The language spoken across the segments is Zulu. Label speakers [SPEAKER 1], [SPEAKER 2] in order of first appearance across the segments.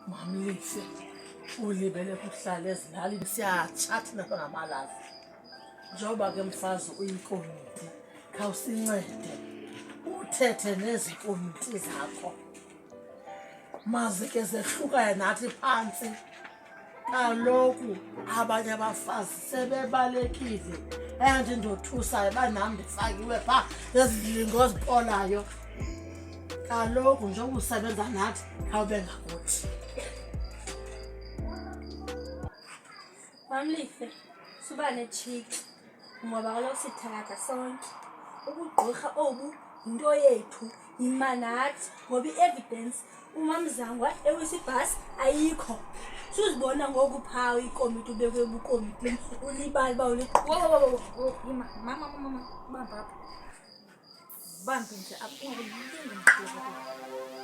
[SPEAKER 1] Mamlife ulibele kuhlala ezilalini siyatshathi nabangabalazi njengoba ke mfazi uyikomiti khawusincede uthethe nezikomiti zakho maze ke zehlukane nathi phansi kaloku abanye abafazi sebebalekile and ndothusayo banami ndifakiwe phaa ezilingo ezipolayo kaloku njengoba usebenza nathi khawube ngakuthi.
[SPEAKER 2] Mamlife suba netshiki ngoba kaloku sithatha sonke ubugqirha obu yinto yethu yimanathi ngoba i-evidence umamzangwa ewisibhasi ayikho suzibona ngoku phawu ikomiti ubekwe bukomiti ulibali uba mama bambi nje akulinge mqoka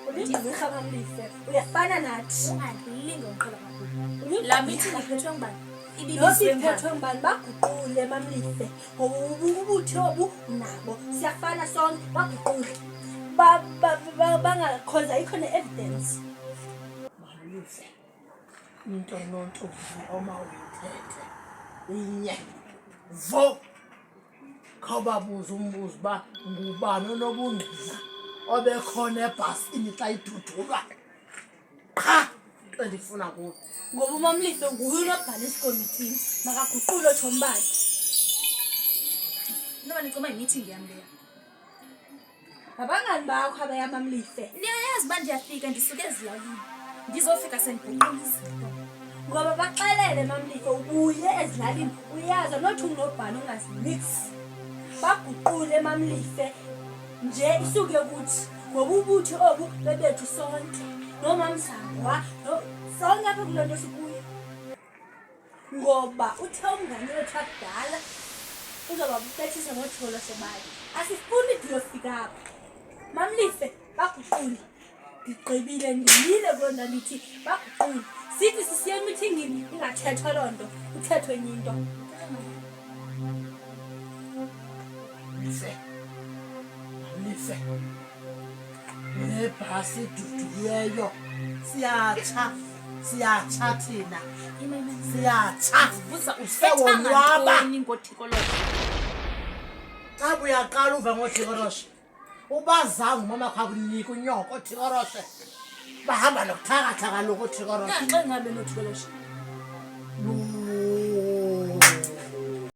[SPEAKER 2] uligqirha Mamlife uyafana nathi ungalinge umqoka kakhulu la mithi iphethwe ngubani ibiphethwe ngubani baguqule Mamlife ngoba ubuthi obu nabo siyafana sonke baguqule bangakhoza ikho ne-evidence.
[SPEAKER 1] Mamlife into nontombi omawuyithethe inye vo khawubabuza umbuzo uba ngubani onobungqina obekhona ebhasini xa idudulwa qha into endifuna kuyo
[SPEAKER 2] ngoba uMamlife nguye unobhala esikomitini makaguqule otshomi bakhe
[SPEAKER 3] noba nicoma imithingi yam leya
[SPEAKER 2] ngabangani bakho abaya Mamlife
[SPEAKER 3] niyayazi uba ndiyafika ndisuke ezilalini ndizofika sendiguqula izinto
[SPEAKER 2] ngoba baxelele Mamlife ubuye ezilalini uyazi nothi unobhala ungazinix baguqule Mamlife nje isuke kuthi ngoba ubuthi obu bebethu sonke nomamzangwa sonke apha kuloo nto sikuyo ngoba uthe umngane wethu akudala uzoba bubethisa ngotholo sebali asifuni ndiyofika apha Mamlife baguqule ndigqibile ndiyile kuloo nto ndithi baguqule sithi sisiya emithingini ingathethwa loo nto kuthethwe enye into.
[SPEAKER 1] Mamlife le bhasi iduduliweyo siyatsha thina siyatsha usewonwaba xa uyaqala uva ngooThikoroshe ubazange umama kho akunika unyoko oThikoroshe bahamba nokuthakatha kaloku uThikoroshe
[SPEAKER 3] naxa ngabe noThikoroshe